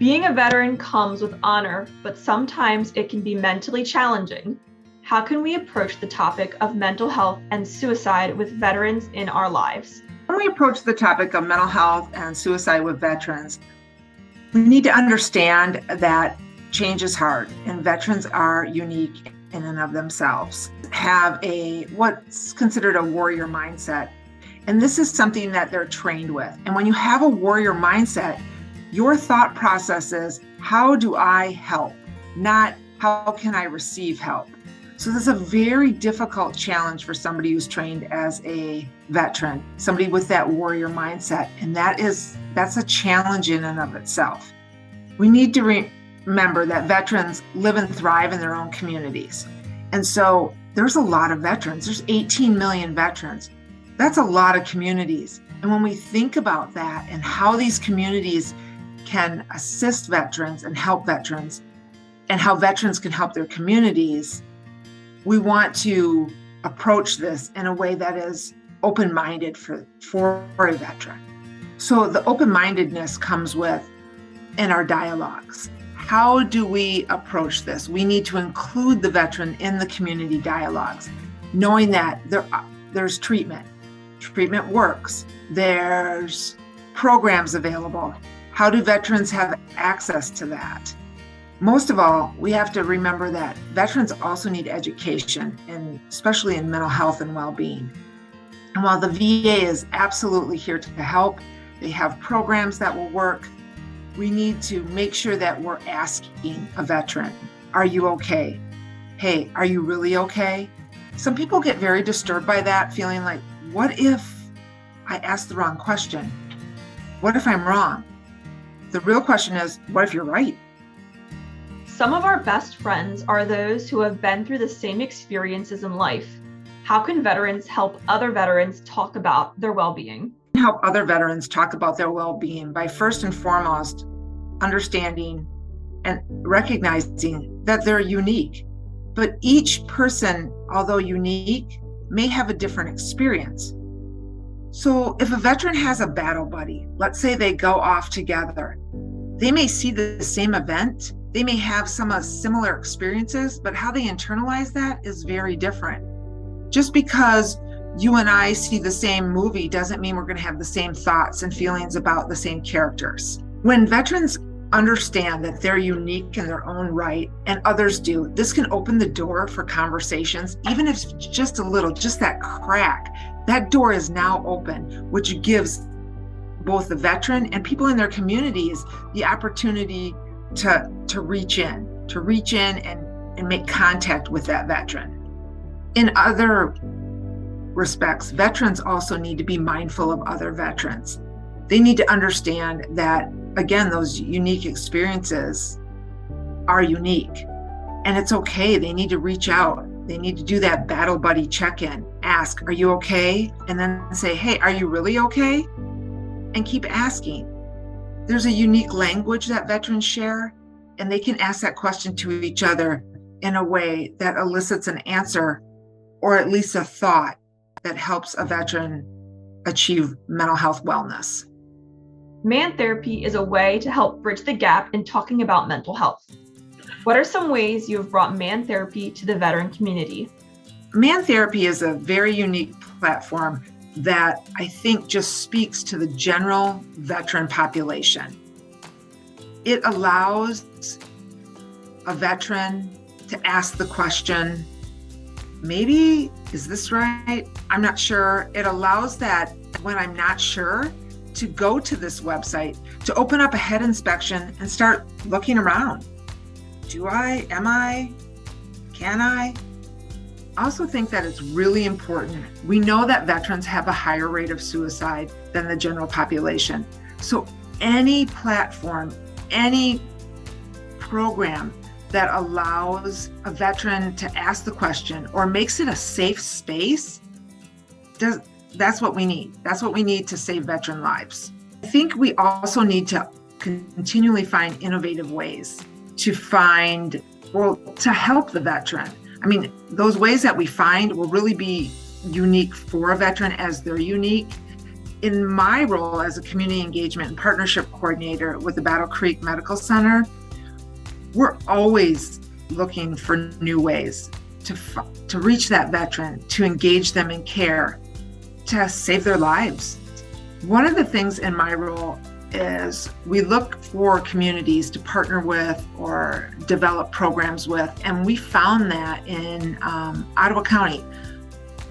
Being a veteran comes with honor, but sometimes it can be mentally challenging. How can we approach the topic of mental health and suicide with veterans in our lives? When we approach the topic of mental health and suicide with veterans, we need to understand that change is hard and veterans are unique in and of themselves. Have what's considered a warrior mindset. And this is something that they're trained with. And when you have a warrior mindset, your thought process is, how do I help? Not how can I receive help? So this is a very difficult challenge for somebody who's trained as a veteran, somebody with that warrior mindset. And that's a challenge in and of itself. We need to remember that veterans live and thrive in their own communities. And so there's a lot of veterans. There's 18 million veterans. That's a lot of communities. And when we think about that and how these communities can assist veterans and help veterans, and how veterans can help their communities, we want to approach this in a way that is open-minded for a veteran. So the open-mindedness comes in our dialogues. How do we approach this? We need to include the veteran in the community dialogues, knowing that there's treatment. Treatment works. There's programs available. How do veterans have access to that? Most of all, we have to remember that veterans also need education, and especially in mental health and well-being. And while the VA is absolutely here to help, they have programs that will work, we need to make sure that we're asking a veteran, are you okay? Hey, are you really okay? Some people get very disturbed by that, feeling like, what if I asked the wrong question? What if I'm wrong? The real question is, what if you're right? Some of our best friends are those who have been through the same experiences in life. How can veterans help other veterans talk about their well-being? Help other veterans talk about their well-being by first and foremost understanding and recognizing that they're unique. But each person, although unique, may have a different experience. So if a veteran has a battle buddy, let's say they go off together, they may see the same event, they may have some similar experiences, but how they internalize that is very different. Just because you and I see the same movie doesn't mean we're going to have the same thoughts and feelings about the same characters. When veterans understand that they're unique in their own right and others do, this can open the door for conversations, even if it's just a little, just that crack. That door is now open, which gives both the veteran and people in their communities the opportunity to reach in and make contact with that veteran. In other respects, veterans also need to be mindful of other veterans. They need to understand that, again, those unique experiences are unique, and it's okay. They need to reach out. They need to do that battle buddy check-in. Ask, are you okay? And then say, hey, are you really okay? And keep asking. There's a unique language that veterans share, and they can ask that question to each other in a way that elicits an answer, or at least a thought that helps a veteran achieve mental health wellness. Man therapy is a way to help bridge the gap in talking about mental health. What are some ways you have brought man therapy to the veteran community? Man therapy is a very unique platform that I think just speaks to the general veteran population. It allows a veteran to ask the question, maybe, is this right? I'm not sure. It allows that when I'm not sure, to go to this website, to open up a head inspection and start looking around. Do I? Am I? Can I? I also think that it's really important. We know that veterans have a higher rate of suicide than the general population. So any platform, any program that allows a veteran to ask the question or makes it a safe space, that's what we need. That's what we need to save veteran lives. I think we also need to continually find innovative ways to help the veteran. I mean, those ways that we find will really be unique for a veteran as they're unique. In my role as a community engagement and partnership coordinator with the Battle Creek Medical Center, we're always looking for new ways to reach that veteran, to engage them in care, to save their lives. One of the things in my role is we look for communities to partner with or develop programs with, and we found that in Ottawa County.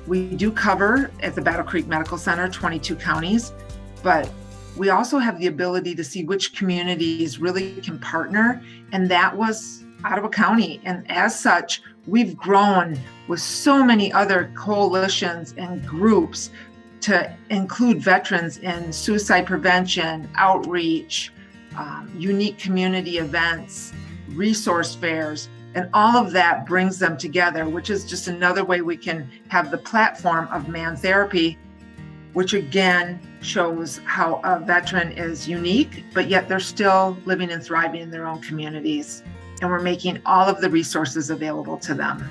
We do cover at the Battle Creek Medical Center 22 counties, but we also have the ability to see which communities really can partner, and that was Ottawa County. And as such, we've grown with so many other coalitions and groups to include veterans in suicide prevention, outreach, unique community events, resource fairs, and all of that brings them together, which is just another way we can have the platform of Man Therapy, which again shows how a veteran is unique, but yet they're still living and thriving in their own communities. And we're making all of the resources available to them.